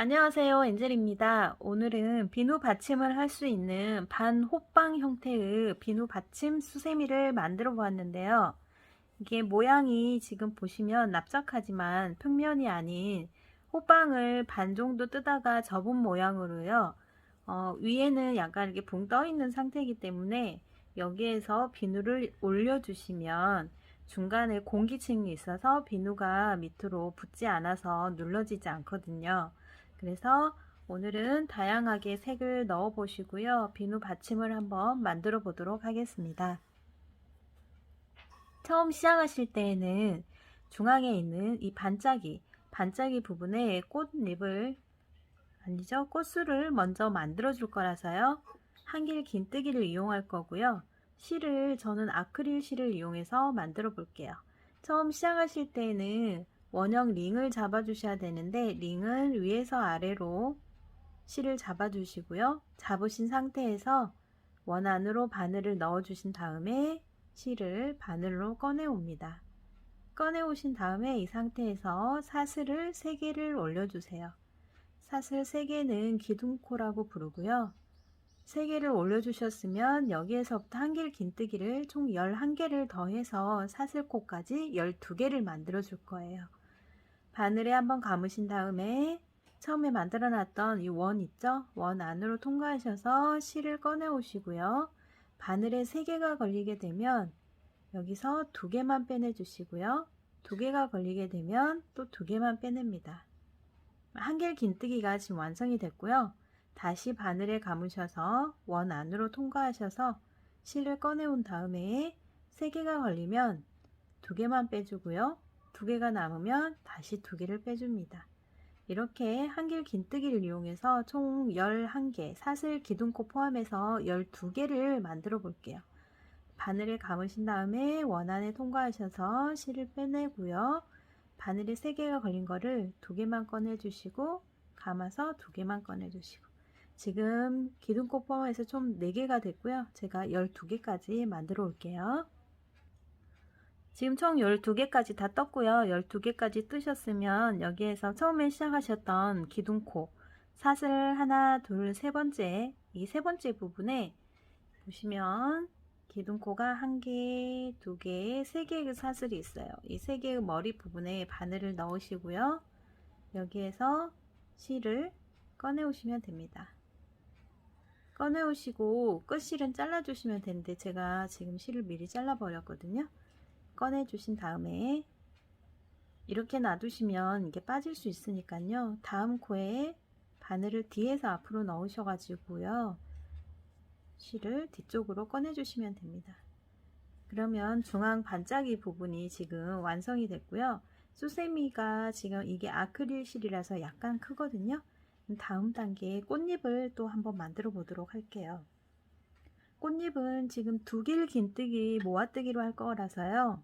안녕하세요, 엔젤입니다. 오늘은 비누 받침을 할 수 있는 반호빵 형태의 비누 받침 수세미를 만들어 보았는데요. 이게 모양이 지금 보시면 납작하지만 평면이 아닌 호빵을 반 정도 뜨다가 접은 모양으로요. 위에는 약간 이렇게 붕 떠 있는 상태이기 때문에 여기에서 비누를 올려주시면 중간에 공기층이 있어서 비누가 밑으로 붙지 않아서 눌러지지 않거든요. 그래서 오늘은 다양하게 색을 넣어 보시고요. 비누 받침을 한번 만들어 보도록 하겠습니다. 처음 시작하실 때에는 중앙에 있는 이 반짝이 부분에 꽃잎을 아니죠, 꽃술을 먼저 만들어 줄 거라서요. 한길 긴뜨기를 이용할 거고요. 실을 저는 아크릴 실을 이용해서 만들어 볼게요. 처음 시작하실 때는 원형 링을 잡아 주셔야 되는데, 링은 위에서 아래로 실을 잡아 주시고요. 잡으신 상태에서 원 안으로 바늘을 넣어 주신 다음에 실을 바늘로 꺼내 옵니다. 꺼내 오신 다음에 이 상태에서 사슬을 3개를 올려 주세요. 사슬 3개는 기둥코라고 부르고요. 3개를 올려주셨으면 여기에서부터 한길 긴뜨기를 총 11개를 더해서 사슬코까지 12개를 만들어 줄 거예요. 바늘에 한번 감으신 다음에 처음에 만들어 놨던 이 원 있죠? 원 안으로 통과하셔서 실을 꺼내 오시고요. 바늘에 3개가 걸리게 되면 여기서 2개만 빼내 주시고요. 2개가 걸리게 되면 또 2개만 빼냅니다. 한길 긴뜨기가 지금 완성이 됐고요. 다시 바늘에 감으셔서 원 안으로 통과하셔서 실을 꺼내온 다음에 3개가 걸리면 2개만 빼주고요. 2개가 남으면 다시 2개를 빼줍니다. 이렇게 한길 긴뜨기를 이용해서 총 11개, 사슬 기둥코 포함해서 12개를 만들어 볼게요. 바늘에 감으신 다음에 원 안에 통과하셔서 실을 빼내고요. 바늘에 3개가 걸린 거를 2개만 꺼내 주시고 감아서 2개만 꺼내 주시고, 지금 기둥코 포함해서 총 4개가 됐고요. 제가 12개까지 만들어 올게요. 지금 총 12개까지 다 떴고요. 12개까지 뜨셨으면 여기에서 처음에 시작하셨던 기둥코 사슬 하나, 둘, 세 번째, 이 세 번째 부분에 보시면 기둥코가 1개, 2개, 3개의 사슬이 있어요. 이 3개의 머리 부분에 바늘을 넣으시고요. 여기에서 실을 꺼내 오시면 됩니다. 꺼내 오시고 끝실은 잘라 주시면 되는데 제가 지금 실을 미리 잘라 버렸거든요. 꺼내 주신 다음에 이렇게 놔두시면 이게 빠질 수 있으니까요. 다음 코에 바늘을 뒤에서 앞으로 넣으셔 가지고요. 실을 뒤쪽으로 꺼내 주시면 됩니다. 그러면 중앙 반짝이 부분이 지금 완성이 됐고요. 수세미가 지금 이게 아크릴 실이라서 약간 크거든요. 다음 단계에 꽃잎을 또 한번 만들어 보도록 할게요. 꽃잎은 지금 2길 긴뜨기 모아뜨기로 할 거라서요.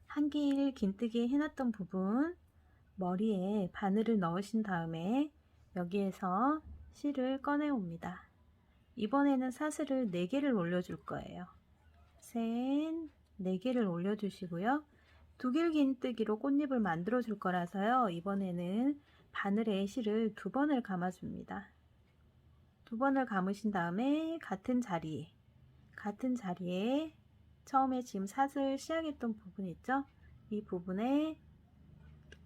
한 길 긴뜨기 해놨던 부분 머리에 바늘을 넣으신 다음에 여기에서 실을 꺼내 옵니다. 이번에는 사슬을 4개를 올려줄 거예요. 셋, 4개를 올려주시고요. 2길 긴뜨기로 꽃잎을 만들어 줄 거라서요. 이번에는 바늘에 실을 2번을 감아줍니다. 2번을 감으신 다음에 같은 자리에 처음에 지금 사슬 시작했던 부분 있죠? 이 부분에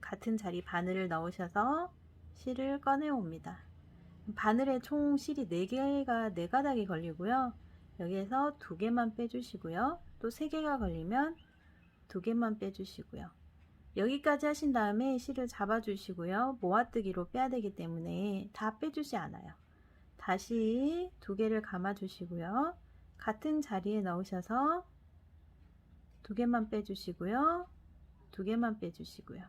같은 자리 바늘을 넣으셔서 실을 꺼내 옵니다. 바늘에 총 실이 4개가 4가닥이 걸리고요. 여기에서 2개만 빼주시고요. 또 3개가 걸리면 2개만 빼주시고요. 여기까지 하신 다음에 실을 잡아주시고요. 모아뜨기로 빼야 되기 때문에 다 빼주지 않아요. 다시 2개를 감아주시고요. 같은 자리에 넣으셔서 2개만 빼주시고요. 2개만 빼주시고요.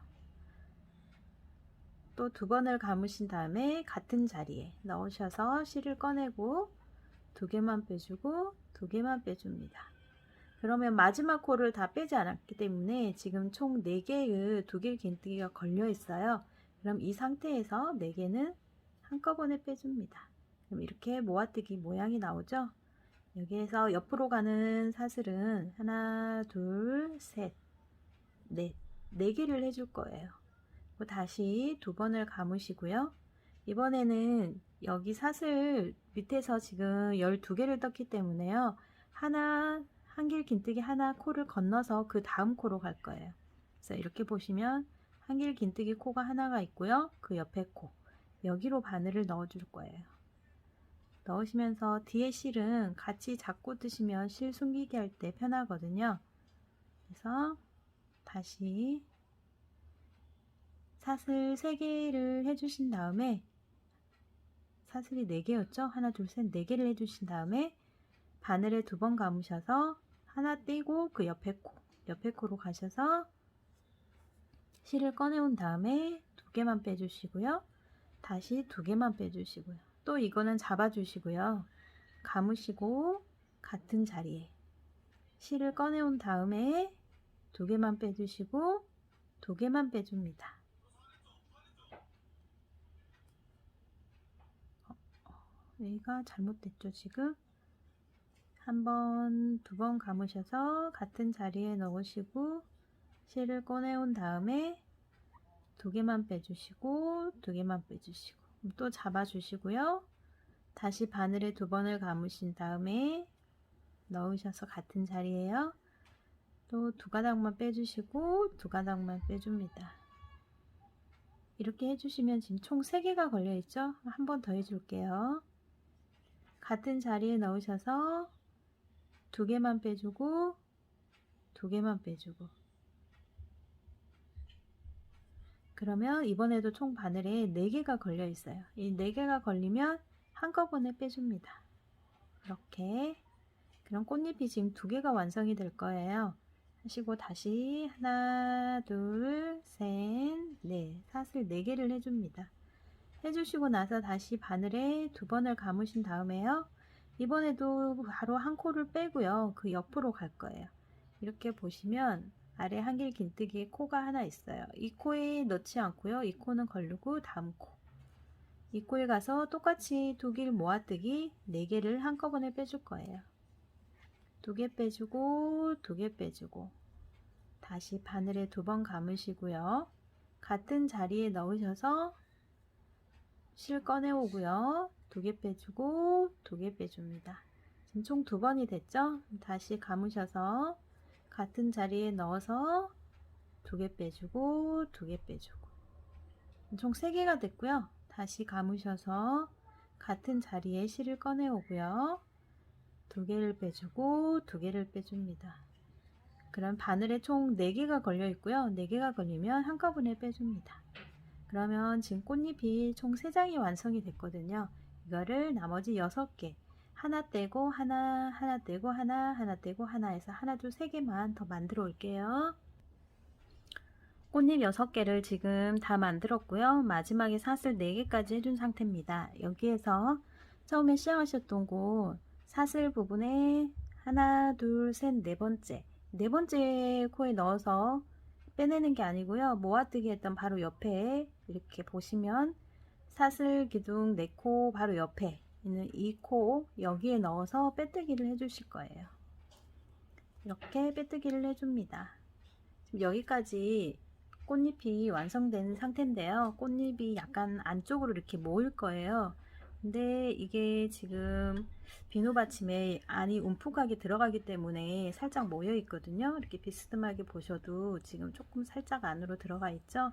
또 2번을 감으신 다음에 같은 자리에 넣으셔서 실을 꺼내고 2개만 빼주고 2개만 빼줍니다. 그러면 마지막 코를 다 빼지 않았기 때문에 지금 총 4개의 2길 긴뜨기가 걸려 있어요. 그럼 이 상태에서 4개는 한꺼번에 빼줍니다. 그럼 이렇게 모아뜨기 모양이 나오죠. 여기에서 옆으로 가는 사슬은 하나, 둘, 셋, 넷, 4개를 해줄 거예요. 다시 두 번을 감으시고요. 이번에는 여기 사슬 밑에서 지금 12개를 떴기 때문에요. 한길 긴뜨기 하나 코를 건너서 그 다음 코로 갈 거예요. 그래서 이렇게 보시면 한길 긴뜨기 코가 하나가 있고요. 그 옆에 코, 여기로 바늘을 넣어 줄 거예요. 넣으시면서 뒤에 실은 같이 잡고 뜨시면 실 숨기기 할 때 편하거든요. 그래서 다시 사슬 3개를 해주신 다음에, 사슬이 4개였죠? 하나, 둘, 셋, 4개를 해주신 다음에 바늘에 2번 감으셔서 하나 떼고 그 옆에 코로 가셔서 실을 꺼내온 다음에 2개만 빼주시고요. 다시 2개만 빼주시고요. 또 이거는 잡아주시고요. 감으시고 같은 자리에 실을 꺼내온 다음에 2개만 빼주시고 2개만 빼줍니다. 여기가 잘못됐죠. 지금 한 번, 2번 감으셔서 같은 자리에 넣으시고 실을 꺼내온 다음에 2개만 빼주시고 2개만 빼주시고 또 잡아주시고요. 다시 바늘에 2번을 감으신 다음에 넣으셔서 같은 자리에요. 또 2가닥만 빼주시고 2가닥만 빼줍니다. 이렇게 해주시면 지금 총 3개가 걸려 있죠. 한 번 더 해줄게요. 같은 자리에 넣으셔서 2개만 빼주고 2개만 빼주고, 그러면 이번에도 총 바늘에 4개가 걸려 있어요. 이 4개가 걸리면 한꺼번에 빼줍니다. 이렇게. 그럼 꽃잎이 지금 2개가 완성이 될 거예요. 하시고 다시 하나, 둘, 셋, 넷, 사슬 4개를 해줍니다. 해주시고 나서 다시 바늘에 2번을 감으신 다음에요. 이번에도 바로 한 코를 빼고요. 그 옆으로 갈 거예요. 이렇게 보시면 아래 한길 긴뜨기에 코가 하나 있어요. 이 코에 넣지 않고요. 이 코는 걸르고 다음 코. 이 코에 가서 똑같이 2길 모아뜨기 4개를 한꺼번에 빼줄 거예요. 2개 빼주고 2개 빼주고 다시 바늘에 2번 감으시고요. 같은 자리에 넣으셔서 실 꺼내오고요. 2개 빼주고 2개 빼줍니다. 지금 총 2번이 됐죠? 다시 감으셔서 같은 자리에 넣어서 2개 빼주고 2개 빼주고 총 3개가 됐고요. 다시 감으셔서 같은 자리에 실을 꺼내오고요. 2개를 빼주고 2개를 빼줍니다. 그럼 바늘에 총 4개가 걸려 있고요. 4개가 걸리면 한꺼번에 빼줍니다. 그러면 지금 꽃잎이 총 3장이 완성이 됐거든요. 이거를 나머지 6개, 하나 떼고 하나 떼고 하나 떼고 하나 해서 하나, 둘, 3개만 더 만들어 올게요. 꽃잎 6개를 지금 다 만들었고요. 마지막에 사슬 4개까지 해준 상태입니다. 여기에서 처음에 시작하셨던 곳 사슬 부분에 하나, 둘, 셋, 4번째, 4번째 코에 넣어서 빼내는 게 아니고요. 모아뜨기 했던 바로 옆에 이렇게 보시면 사슬 기둥 4코 바로 옆에 있는 이 코 여기에 넣어서 빼뜨기를 해 주실 거예요. 이렇게 빼뜨기를 해줍니다. 지금 여기까지 꽃잎이 완성된 상태인데요. 꽃잎이 약간 안쪽으로 이렇게 모일 거예요. 근데 이게 지금 비누 받침에 안이 움푹하게 들어가기 때문에 살짝 모여 있거든요. 이렇게 비스듬하게 보셔도 지금 조금 살짝 안으로 들어가 있죠.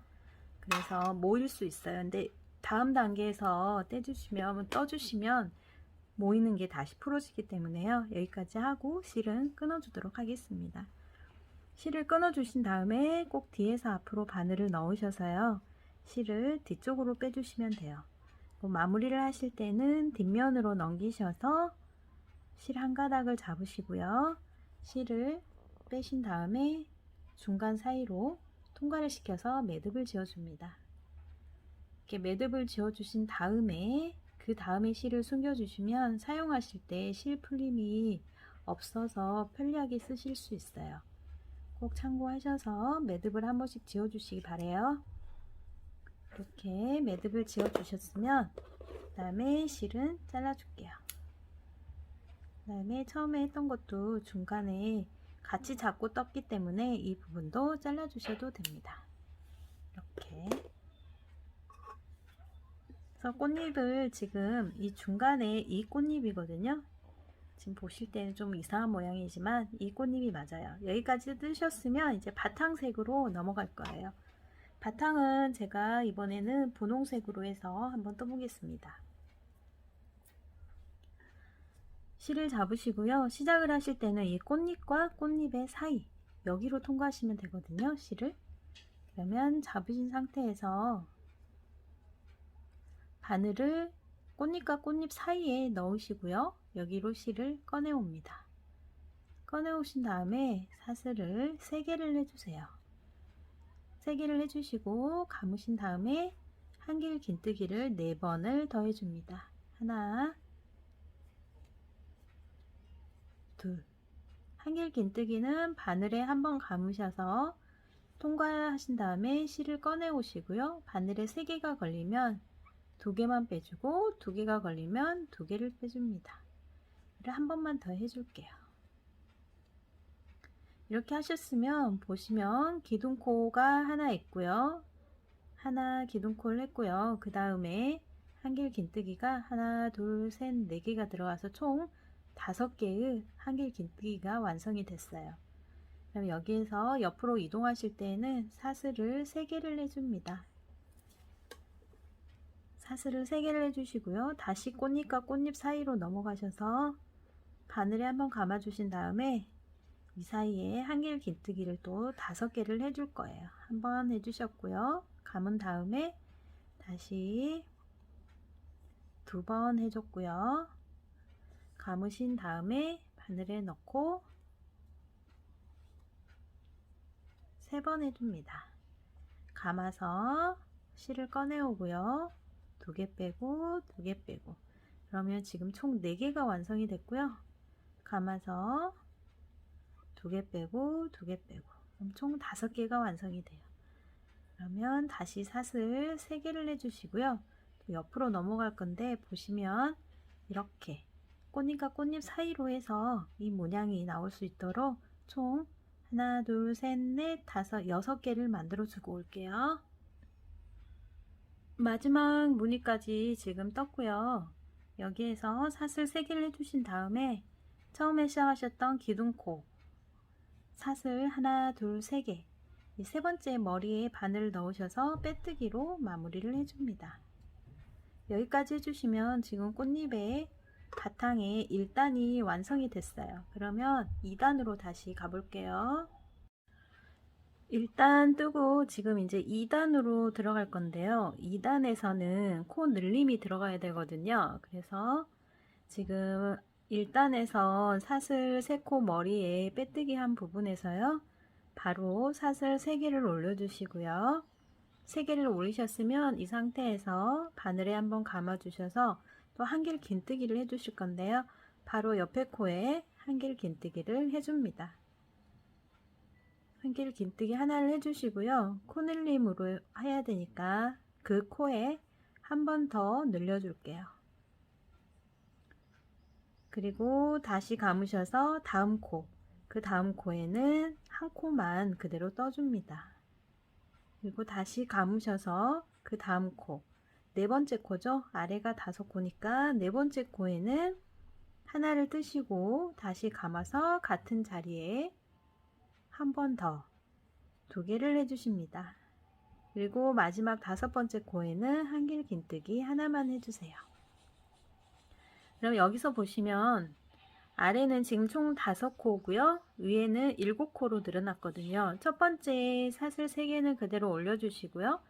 그래서 모일 수 있어요. 근데 다음 단계에서 떠주시면 모이는 게 다시 풀어지기 때문에요. 여기까지 하고 실은 끊어주도록 하겠습니다. 실을 끊어주신 다음에 꼭 뒤에서 앞으로 바늘을 넣으셔서요. 실을 뒤쪽으로 빼주시면 돼요. 마무리를 하실 때는 뒷면으로 넘기셔서 실 한 가닥을 잡으시고요. 실을 빼신 다음에 중간 사이로 통과를 시켜서 매듭을 지어줍니다. 이렇게 매듭을 지어주신 다음에 그 다음에 실을 숨겨주시면 사용하실 때 실 풀림이 없어서 편리하게 쓰실 수 있어요. 꼭 참고하셔서 매듭을 한 번씩 지어주시기 바래요. 이렇게 매듭을 지어주셨으면 그 다음에 실은 잘라줄게요. 그 다음에 처음에 했던 것도 중간에 같이 잡고 떴기 때문에 이 부분도 잘라주셔도 됩니다. 이렇게 그래서 꽃잎을 지금 이 중간에 이 꽃잎이거든요. 지금 보실 때는 좀 이상한 모양이지만 이 꽃잎이 맞아요. 여기까지 뜨셨으면 이제 바탕색으로 넘어갈 거예요. 바탕은 제가 이번에는 분홍색으로 해서 한번 떠보겠습니다. 실을 잡으시고요. 시작을 하실 때는 이 꽃잎과 꽃잎의 사이 여기로 통과하시면 되거든요. 실을. 그러면 잡으신 상태에서 바늘을 꽃잎과 꽃잎 사이에 넣으시고요. 여기로 실을 꺼내 옵니다. 꺼내 오신 다음에 사슬을 3개를 해주세요. 3개를 해주시고 감으신 다음에 한길 긴뜨기를 4번을 더 해줍니다. 하나, 둘. 한길 긴뜨기는 바늘에 한번 감으셔서 통과하신 다음에 실을 꺼내 오시고요. 바늘에 3개가 걸리면 2개만 빼주고 2개가 걸리면 2개를 빼줍니다. 이를 한 번만 더 해줄게요. 이렇게 하셨으면 보시면 기둥코가 하나 있고요. 하나 기둥코를 했고요. 그 다음에 한길 긴뜨기가 하나, 둘, 셋, 4개가 들어와서 총 5개의 한길 긴뜨기가 완성이 됐어요. 그럼 여기에서 옆으로 이동하실 때는 사슬을 3개를 해줍니다. 사슬을 3개를 해주시고요. 다시 꽃잎과 꽃잎 사이로 넘어가셔서 바늘에 한번 감아 주신 다음에 이 사이에 한길 긴뜨기를 또 5개를 해줄 거예요. 한번 해주셨고요. 감은 다음에 다시 2번 해줬고요. 감으신 다음에 바늘에 넣고 3번 해줍니다. 감아서 실을 꺼내 오고요. 2개 빼고 2개 빼고 그러면 지금 총 4개가 완성이 됐고요. 감아서 2개 빼고 2개 빼고 그럼 총 5개가 완성이 돼요. 그러면 다시 사슬 3개를 해주시고요. 또 옆으로 넘어갈 건데 보시면 이렇게 꽃잎과 꽃잎 사이로 해서 이 모양이 나올 수 있도록 총 하나, 둘, 셋, 넷, 다섯, 6개를 만들어 주고 올게요. 마지막 무늬까지 지금 떴고요. 여기에서 사슬 3개를 해주신 다음에 처음에 시작하셨던 기둥코 사슬 하나, 둘, 3개 이 3번째 머리에 바늘을 넣으셔서 빼뜨기로 마무리를 해줍니다. 여기까지 해주시면 지금 꽃잎의 바탕에 1단이 완성이 됐어요. 그러면 2단으로 다시 가볼게요. 1단 뜨고 지금 이제 2단으로 들어갈 건데요. 2단에서는 코 늘림이 들어가야 되거든요. 그래서 지금 1단에서 사슬 3코 머리에 빼뜨기 한 부분에서요. 바로 사슬 3개를 올려주시고요. 3개를 올리셨으면 이 상태에서 바늘에 한번 감아 주셔서 또 한길 긴뜨기를 해 주실 건데요. 바로 옆에 코에 한길 긴뜨기를 해줍니다. 한길 긴뜨기 하나를 해주시고요. 코늘림으로 해야 되니까 그 코에 한 번 더 늘려줄게요. 그리고 다시 감으셔서 다음 코, 그 다음 코에는 한 코만 그대로 떠줍니다. 그리고 다시 감으셔서 그 다음 코, 4번째 코죠. 아래가 5코니까 4번째 코에는 하나를 뜨시고 다시 감아서 같은 자리에 한 번 더 2개를 해주십니다. 그리고 마지막 5번째 코에는 한길 긴뜨기 하나만 해주세요. 그럼 여기서 보시면 아래는 지금 총 5코고요. 위에는 7코로 늘어났거든요. 첫 번째 사슬 3개는 그대로 올려주시고요.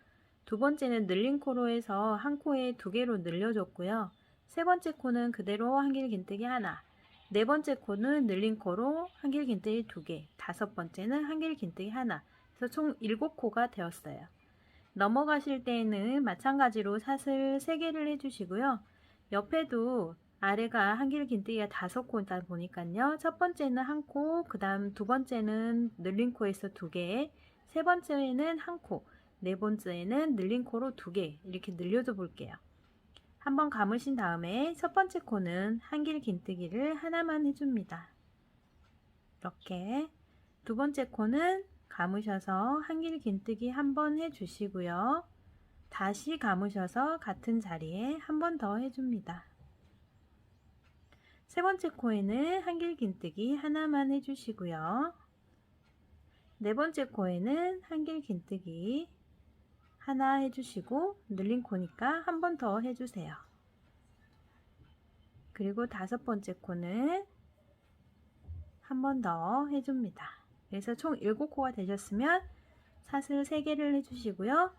두 번째는 늘린 코로 해서 한 코에 2개로 늘려줬고요. 세 번째 코는 그대로 한길 긴뜨기 하나, 네 번째 코는 늘린 코로 한길 긴뜨기 2개, 다섯 번째는 한길 긴뜨기 하나, 그래서 총 7코가 되었어요. 넘어가실 때에는 마찬가지로 사슬 3개를 해주시고요. 옆에도 아래가 한길 긴뜨기가 5코다 보니까요. 첫 번째는 한 코, 그 다음 두 번째는 늘린 코에서 2개, 세 번째는 한 코, 네 번째는 늘린 코로 2개 이렇게 늘려줘 볼게요. 한번 감으신 다음에 첫 번째 코는 한길 긴뜨기를 하나만 해줍니다. 이렇게 두 번째 코는 감으셔서 한길 긴뜨기 한번 해주시고요. 다시 감으셔서 같은 자리에 한 번 더 해줍니다. 세 번째 코에는 한길긴뜨기 하나만 해주시고요. 네 번째 코에는 한길긴뜨기 하나 해주시고 늘린 코니까 한 번 더 해주세요. 그리고 다섯 번째 코는 한 번 더 해줍니다. 그래서 총 7코가 되셨으면 사슬 3개를 해주시고요.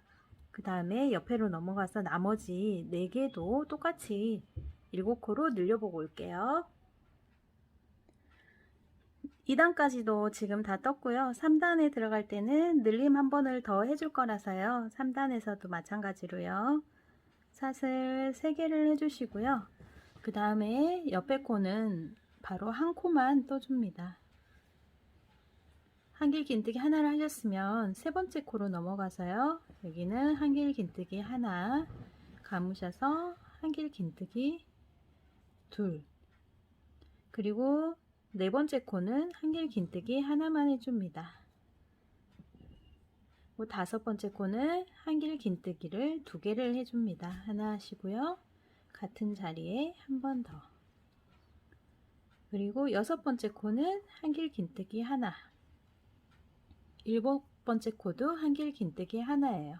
그 다음에 옆으로 넘어가서 나머지 4개도 똑같이 7코로 늘려보고 올게요. 2단까지도 지금 다 떴고요. 3단에 들어갈 때는 늘림 한 번을 더 해줄 거라서요. 3단에서도 마찬가지로요. 사슬 3개를 해주시고요. 그 다음에 옆에 코는 바로 한 코만 떠줍니다. 한길긴뜨기 하나를 하셨으면 세 번째 코로 넘어가서요. 여기는 한길긴뜨기 하나 감으셔서 한길긴뜨기 둘, 그리고 네 번째 코는 한길긴뜨기 하나만 해줍니다. 다섯 번째 코는 한길긴뜨기를 2개를 해줍니다. 하나 하시고요. 같은 자리에 한 번 더. 그리고 여섯 번째 코는 한길긴뜨기 하나. 일곱 번째 코도 한길긴뜨기 하나예요.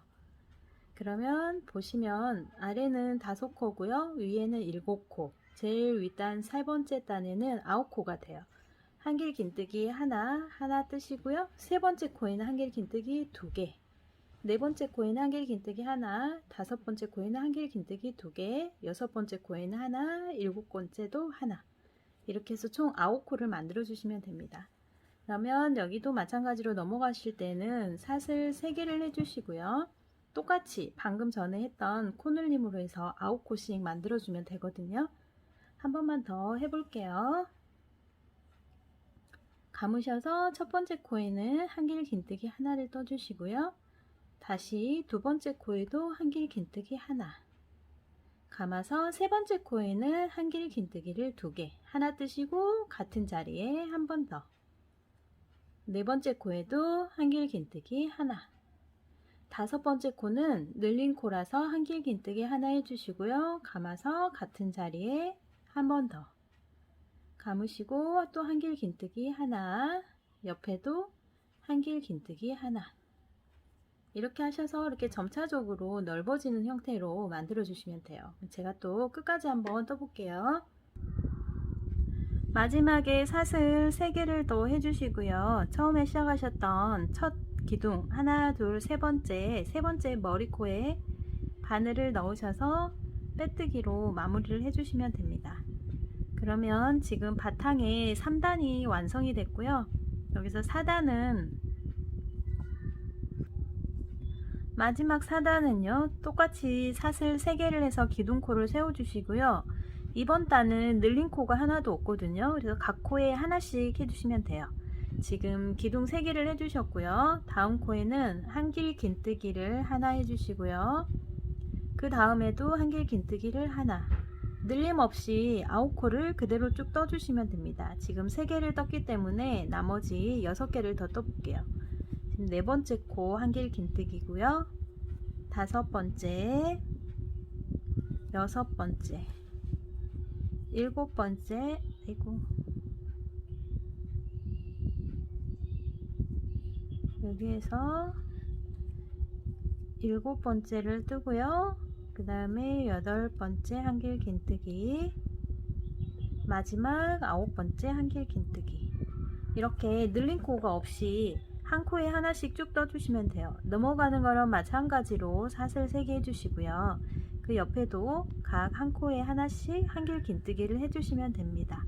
그러면 보시면 아래는 5코고요. 위에는 7코. 제일 윗단 세 번째 단에는 9코가 돼요. 한길긴뜨기 하나 뜨시고요. 세 번째 코에는 한길긴뜨기 2개. 네 번째 코에는 한길긴뜨기 하나, 다섯 번째 코에는 한길긴뜨기 2개, 여섯 번째 코에는 하나, 7번째도 하나. 이렇게 해서 총 9코를 만들어 주시면 됩니다. 그러면 여기도 마찬가지로 넘어가실 때는 사슬 3개를 해주시고요. 똑같이 방금 전에 했던 코늘림으로 해서 9코씩 만들어 주면 되거든요. 한 번만 더 해볼게요. 감으셔서 첫 번째 코에는 한길긴뜨기 하나를 떠주시고요. 다시 두 번째 코에도 한길긴뜨기 하나. 감아서 세 번째 코에는 한길긴뜨기를 2개. 하나 뜨시고 같은 자리에 한 번 더. 네 번째 코에도 한길긴뜨기 하나. 다섯 번째 코는 늘린 코라서 한길긴뜨기 하나 해주시고요. 감아서 같은 자리에 한 번 더. 감으시고 또 한길긴뜨기 하나. 옆에도 한길긴뜨기 하나. 이렇게 하셔서 이렇게 점차적으로 넓어지는 형태로 만들어 주시면 돼요. 제가 또 끝까지 한번 떠볼게요. 마지막에 사슬 3개를 더 해주시고요. 처음에 시작하셨던 첫 기둥 하나, 둘, 세 번째 머리코에 바늘을 넣으셔서 빼뜨기로 마무리를 해주시면 됩니다. 그러면 지금 바탕에 3단이 완성이 됐고요. 여기서 4단은 마지막 4단은요 똑같이 사슬 3개를 해서 기둥코를 세워주시고요. 이번 단은 늘린 코가 하나도 없거든요. 그래서 각 코에 하나씩 해주시면 돼요. 지금 기둥 3개를 해주셨고요. 다음 코에는 한길긴뜨기를 하나 해주시고요. 그 다음에도 한길긴뜨기를 하나. 늘림 없이 9코를 그대로 쭉 떠주시면 됩니다. 지금 3개를 떴기 때문에 나머지 6개를 더 떠볼게요. 지금 네 번째 코 한길긴뜨기고요. 다섯 번째, 여섯 번째, 일곱 번째, 여기에서 7번째를 뜨고요. 그 다음에 8번째 한길긴뜨기, 마지막 9번째 한길긴뜨기. 이렇게 늘린 코가 없이 한 코에 하나씩 쭉 떠주시면 돼요. 넘어가는 거랑 마찬가지로 사슬 3개 해주시고요. 그 옆에도 각 한 코에 하나씩 한길긴뜨기를 해주시면 됩니다.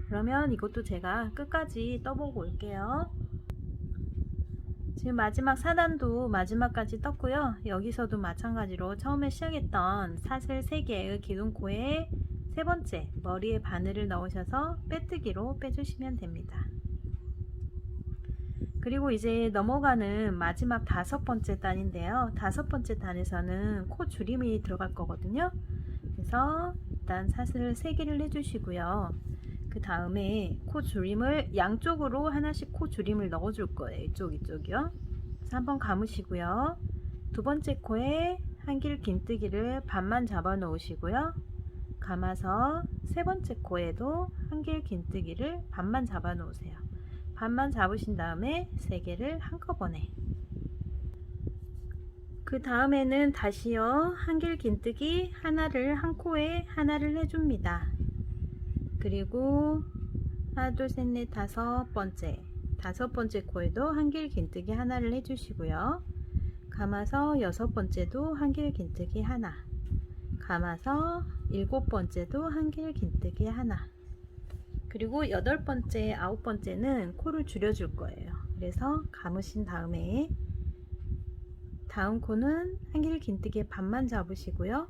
그러면 이것도 제가 끝까지 떠보고 올게요. 지금 마지막 4단도 마지막까지 떴고요. 여기서도 마찬가지로 처음에 시작했던 사슬 3개의 기둥코에 세 번째 머리에 바늘을 넣으셔서 빼뜨기로 빼주시면 됩니다. 그리고 이제 넘어가는 마지막 5번째 단인데요. 5번째 단에서는 코 줄임이 들어갈 거거든요. 그래서 일단 사슬을 3개를 해주시고요. 그 다음에 코 줄임을 양쪽으로 하나씩 코 줄임을 넣어줄 거예요. 이쪽이요. 그래서 한번 감으시고요. 두 번째 코에 한길 긴뜨기를 반만 잡아 놓으시고요. 감아서 세 번째 코에도 한길 긴뜨기를 반만 잡아 놓으세요. 반만 잡으신 다음에 세 개를 한꺼번에, 그 다음에는 다시요 한길 긴뜨기 하나를 한 코에 하나를 해줍니다. 그리고 하나 둘 셋 넷 다섯 번째 코에도 한길 긴뜨기 하나를 해주시고요. 감아서 여섯 번째도 한길 긴뜨기 하나, 감아서 일곱 번째도 한길 긴뜨기 하나, 그리고 여덟 번째, 아홉 번째는 코를 줄여줄 거예요. 그래서 감으신 다음에 다음 코는 한길 긴뜨기의 반만 잡으시고요.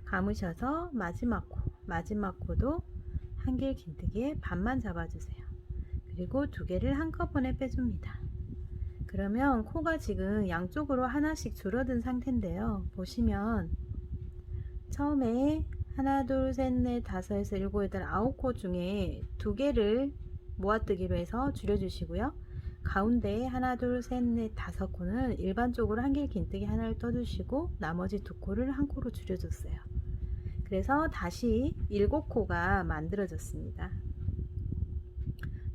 감으셔서 마지막 코도 한길 긴뜨기의 반만 잡아주세요. 그리고 두 개를 한꺼번에 빼줍니다. 그러면 코가 지금 양쪽으로 하나씩 줄어든 상태인데요. 보시면 처음에 하나 둘 셋 넷 다섯에서 일곱 여덟 아홉 코 중에 두 개를 모아뜨기로 해서 줄여주시고요. 가운데 하나 둘 셋 넷 다섯 코는 일반적으로 한길 긴뜨기 하나를 떠주시고 나머지 두 코를 한 코로 줄여줬어요. 그래서 다시 일곱 코가 만들어졌습니다.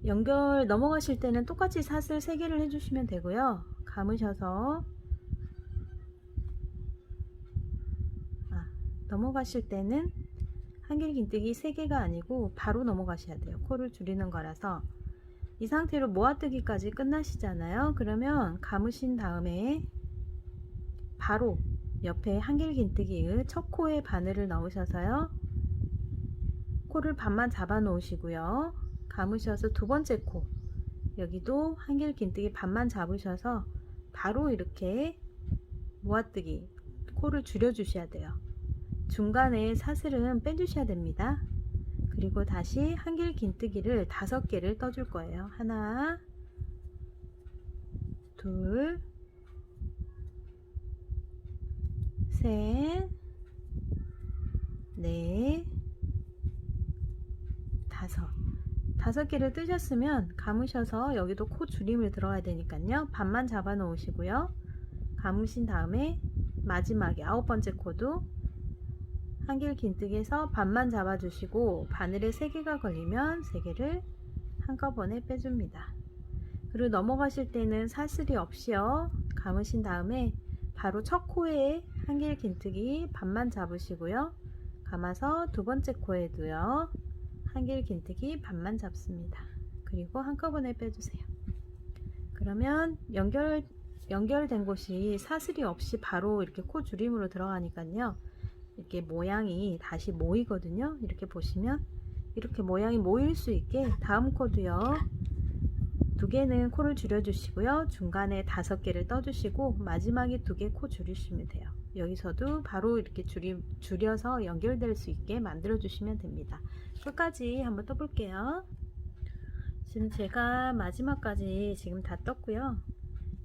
연결 넘어가실 때는 똑같이 사슬 3개를 해주시면 되고요. 감으셔서 넘어가실 때는 한길 긴뜨기 3개가 아니고 바로 넘어가셔야 돼요. 코를 줄이는 거라서. 이 상태로 모아뜨기까지 끝나시잖아요. 그러면 감으신 다음에 바로 옆에 한길 긴뜨기의 첫 코에 바늘을 넣으셔서요. 코를 반만 잡아 놓으시고요. 감으셔서 두 번째 코, 여기도 한길 긴뜨기 반만 잡으셔서 바로 이렇게 모아뜨기 코를 줄여 주셔야 돼요. 중간에 사슬은 빼주셔야 됩니다. 그리고 다시 한길 긴뜨기를 5개를 떠줄 거예요. 하나, 둘, 셋, 넷, 다섯 개를 뜨셨으면 감으셔서 여기도 코 줄임을 들어가야 되니까요. 반만 잡아 놓으시고요. 감으신 다음에 마지막에 9번째 코도 한길 긴뜨기에서 반만 잡아 주시고 바늘에 3개가 걸리면 3개를 한꺼번에 빼줍니다. 그리고 넘어가실 때는 사슬이 없이요. 감으신 다음에 바로 첫 코에 한길 긴뜨기 반만 잡으시고요. 감아서 두 번째 코에도요. 한길 긴뜨기 반만 잡습니다. 그리고 한꺼번에 빼주세요. 그러면 연결된 곳이 사슬이 없이 바로 이렇게 코 줄임으로 들어가니까요. 이렇게 모양이 다시 모이거든요. 이렇게 보시면 이렇게 모양이 모일 수 있게 다음 코도요. 2개는 코를 줄여주시고요. 중간에 5개를 떠주시고 마지막에 2개 코 줄이시면 돼요. 여기서도 바로 이렇게 줄여서 연결될 수 있게 만들어 주시면 됩니다. 끝까지 한번 떠볼게요. 지금 제가 마지막까지 지금 다 떴고요.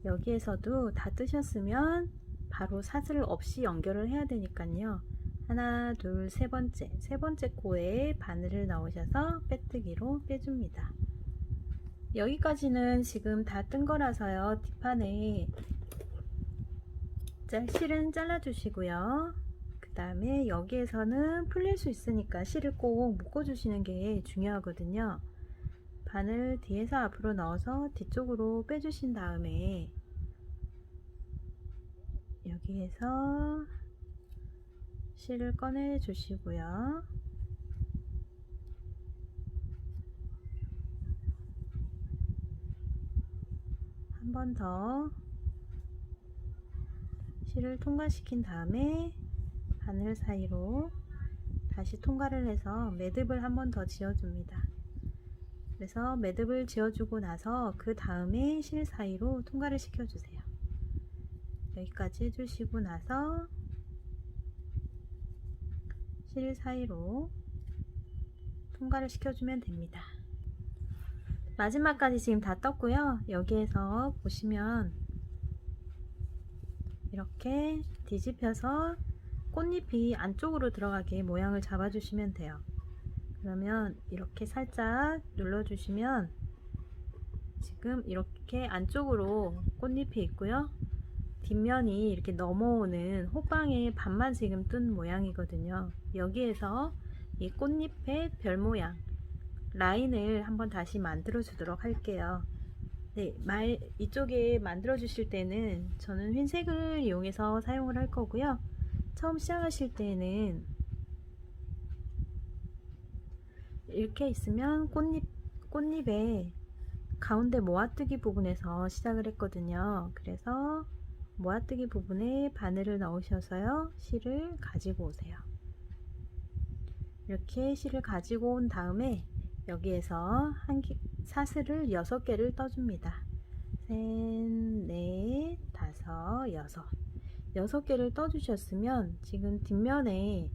여기에서도 다 뜨셨으면 바로 사슬 없이 연결을 해야 되니까요. 하나, 둘, 세 번째 코에 바늘을 넣으셔서 빼뜨기로 빼줍니다. 여기까지는 지금 다 뜬 거라서요. 뒷판에 실은 잘라 주시고요. 그 다음에 여기에서는 풀릴 수 있으니까 실을 꼭 묶어 주시는 게 중요하거든요. 바늘 뒤에서 앞으로 넣어서 뒤쪽으로 빼주신 다음에 여기에서 실을 꺼내 주시고요. 한 번 더 실을 통과시킨 다음에 바늘 사이로 다시 통과를 해서 매듭을 한 번 더 지어줍니다. 그래서 매듭을 지어주고 나서 그 다음에 실 사이로 통과를 시켜주세요. 여기까지 해주시고 나서 실 사이로 통과를 시켜주면 됩니다. 마지막까지 지금 다 떴고요. 여기에서 보시면 이렇게 뒤집혀서 꽃잎이 안쪽으로 들어가게 모양을 잡아주시면 돼요. 그러면 이렇게 살짝 눌러주시면 지금 이렇게 안쪽으로 꽃잎이 있고요. 뒷면이 이렇게 넘어오는 호빵의 반만 지금 뜬 모양이거든요. 여기에서 이 꽃잎의 별 모양 라인을 한번 다시 만들어 주도록 할게요. 네, 이쪽에 만들어 주실 때는 저는 흰색을 이용해서 사용을 할 거고요. 처음 시작하실 때는 이렇게 있으면 꽃잎의 가운데 모아뜨기 부분에서 시작을 했거든요. 그래서 모아뜨기 부분에 바늘을 넣으셔서요, 실을 가지고 오세요. 이렇게 실을 가지고 온 다음에 여기에서 사슬을 6개를 떠줍니다. 셋, 넷, 다섯, 여섯. 6개를 떠주셨으면 지금 뒷면에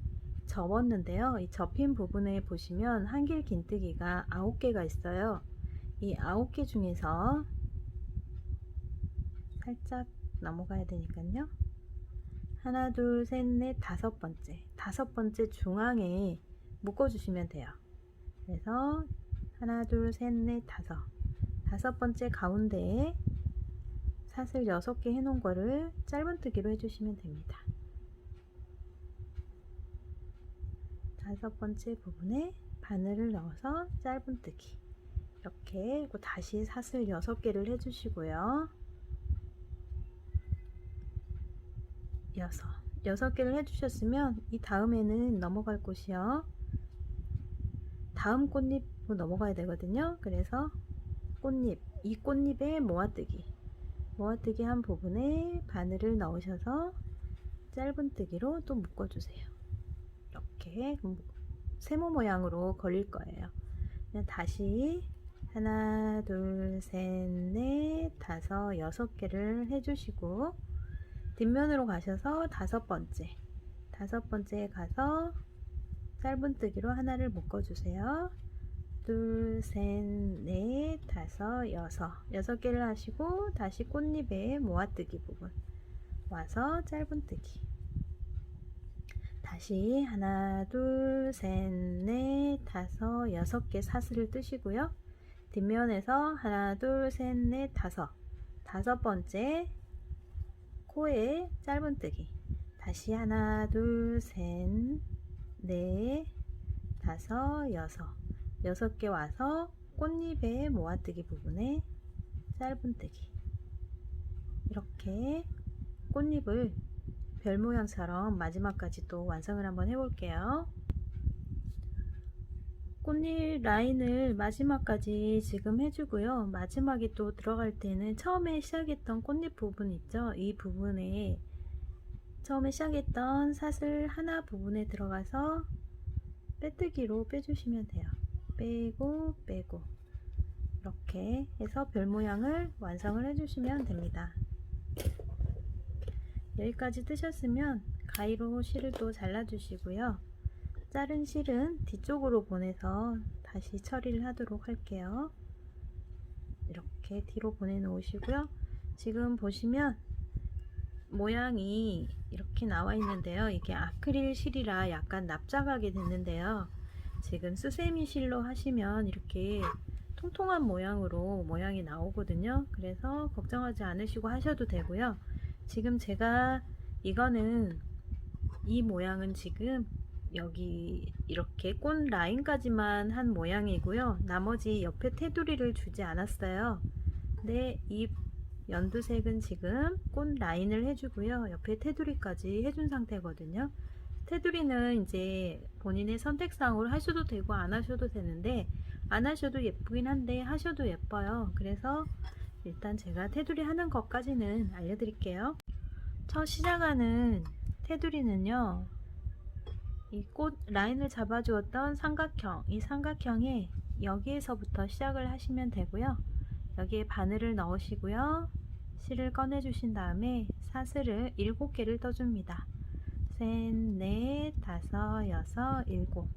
접었는데요. 이 접힌 부분에 보시면 한길 긴뜨기가 9개가 있어요. 이 9개 중에서 살짝 넘어가야 되니까요. 하나, 둘, 셋, 넷, 다섯 번째 중앙에 묶어주시면 돼요. 그래서 하나, 둘, 셋, 넷, 다섯 번째 가운데에 사슬 6개 해놓은 거를 짧은뜨기로 해주시면 됩니다. 다섯 번째 부분에 바늘을 넣어서 짧은뜨기 이렇게, 그리고 다시 사슬 6개를 해주시고요. 6개를 해주셨으면 이 다음에는 넘어갈 곳이요, 다음 꽃잎으로 넘어가야 되거든요. 그래서 이 꽃잎의 모아뜨기 한 부분에 바늘을 넣으셔서 짧은뜨기로 또 묶어주세요. 이렇게 세모 모양으로 걸릴 거예요. 그냥 다시 하나, 둘, 셋, 넷, 다섯, 6개를 해주시고 뒷면으로 가셔서 다섯 번째 가서 짧은뜨기로 하나를 묶어주세요. 둘, 셋, 넷, 다섯, 6개를 하시고 다시 꽃잎의 모아뜨기 부분 와서 짧은뜨기, 다시 하나, 둘, 셋, 넷, 다섯, 6개 사슬을 뜨시고요. 뒷면에서 하나, 둘, 셋, 넷, 다섯 번째 코에 짧은뜨기, 다시 하나, 둘, 셋, 넷, 다섯, 6개 와서 꽃잎의 모아뜨기 부분에 짧은뜨기, 이렇게 꽃잎을 별 모양처럼 마지막까지 또 완성을 한번 해볼게요. 꽃잎 라인을 마지막까지 지금 해주고요. 마지막에 또 들어갈 때는 처음에 시작했던 꽃잎 부분 있죠? 이 부분에 처음에 시작했던 사슬 하나 부분에 들어가서 빼뜨기로 빼주시면 돼요. 빼고 이렇게 해서 별 모양을 완성을 해주시면 됩니다. 여기까지 뜨셨으면 가위로 실을 또 잘라주시고요. 자른 실은 뒤쪽으로 보내서 다시 처리를 하도록 할게요. 이렇게 뒤로 보내 놓으시고요. 지금 보시면 모양이 이렇게 나와 있는데요. 이게 아크릴 실이라 약간 납작하게 됐는데요. 지금 수세미 실로 하시면 이렇게 통통한 모양으로 모양이 나오거든요. 그래서 걱정하지 않으시고 하셔도 되고요. 지금 제가 이 모양은 지금 여기 이렇게 꽃 라인까지만 한 모양이고요. 나머지 옆에 테두리를 주지 않았어요. 근데 이 연두색은 지금 꽃 라인을 해주고요. 옆에 테두리까지 해준 상태거든요. 테두리는 이제 본인의 선택사항으로 하셔도 되고 안 하셔도 되는데, 안 하셔도 예쁘긴 한데 하셔도 예뻐요. 그래서 일단 제가 테두리 하는 것까지는 알려드릴게요. 첫 시작하는 테두리는요, 이 꽃 라인을 잡아주었던 삼각형, 이 삼각형에 여기에서부터 시작을 하시면 되고요. 여기에 바늘을 넣으시고요. 실을 꺼내 주신 다음에 사슬을 7개를 떠줍니다. 셋, 넷, 다섯, 6,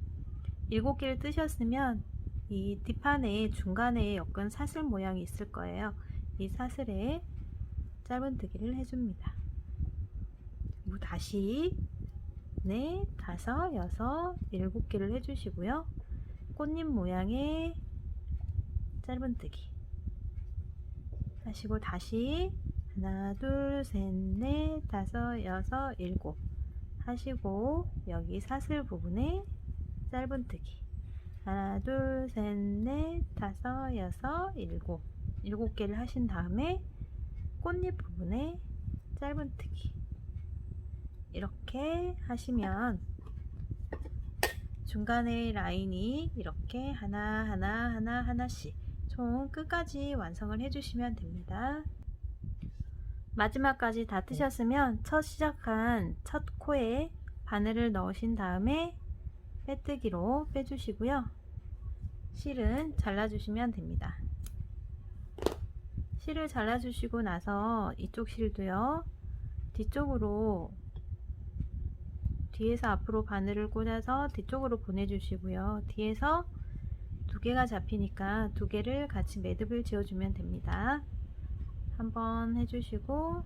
7개를 뜨셨으면 이 뒷판에 중간에 엮은 사슬 모양이 있을 거예요. 이 사슬에 짧은뜨기를 해줍니다. 그리고 다시 넷, 다섯, 7개를 해주시고요. 꽃잎 모양의 짧은뜨기 하시고 다시 하나, 둘, 셋, 넷, 다섯, 여섯, 일곱 하시고 여기 사슬 부분에 짧은뜨기 하나, 둘, 셋, 넷, 다섯, 여섯, 일곱 개를 하신 다음에 꽃잎 부분에 짧은뜨기 이렇게 하시면 중간에 라인이 이렇게 하나씩 총 끝까지 완성을 해주시면 됩니다. 마지막까지 다 뜨셨으면 시작한 첫 코에 바늘을 넣으신 다음에 빼뜨기로 빼주시고요. 실은 잘라주시면 됩니다. 실을 잘라주시고 나서 이쪽 실도요. 뒤쪽으로 뒤에서 앞으로 바늘을 꽂아서 뒤쪽으로 보내주시고요. 뒤에서 두 개가 잡히니까 두 개를 같이 매듭을 지어주면 됩니다. 한번 해주시고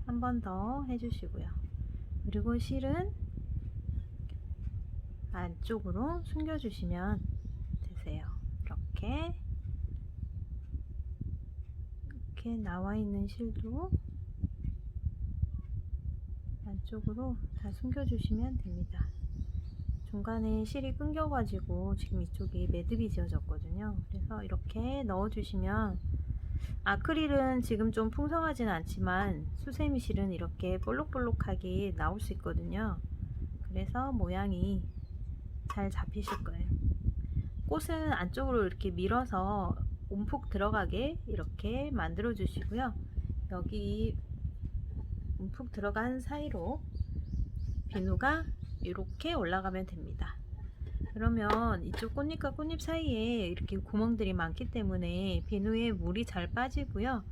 한 번 더 해주시고요. 그리고 실은 안쪽으로 숨겨주시면 되세요. 이렇게 나와 있는 실도 안쪽으로 다 숨겨주시면 됩니다. 중간에 실이 끊겨 가지고 지금 이쪽이 매듭이 지어졌거든요. 그래서 이렇게 넣어 주시면 아크릴은 지금 좀 풍성하진 않지만 수세미 실은 이렇게 볼록볼록하게 나올 수 있거든요. 그래서 모양이 잘 잡히실 거예요. 꽃은 안쪽으로 이렇게 밀어서 움푹 들어가게 이렇게 만들어 주시고요. 여기 움푹 들어간 사이로 비누가 이렇게 올라가면 됩니다. 그러면 이쪽 꽃잎과 꽃잎 사이에 이렇게 구멍들이 많기 때문에 비누에 물이 잘 빠지고요.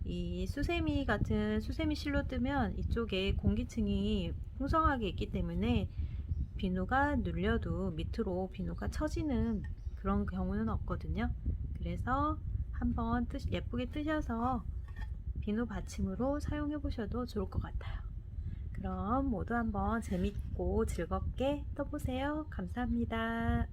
이 수세미 같은 수세미 실로 뜨면 이쪽에 공기층이 풍성하게 있기 때문에 비누가 눌려도 밑으로 비누가 처지는 그런 경우는 없거든요. 그래서 한번 예쁘게 뜨셔서 비누 받침으로 사용해 보셔도 좋을 것 같아요. 그럼 모두 한번 재밌고 즐겁게 떠보세요. 감사합니다.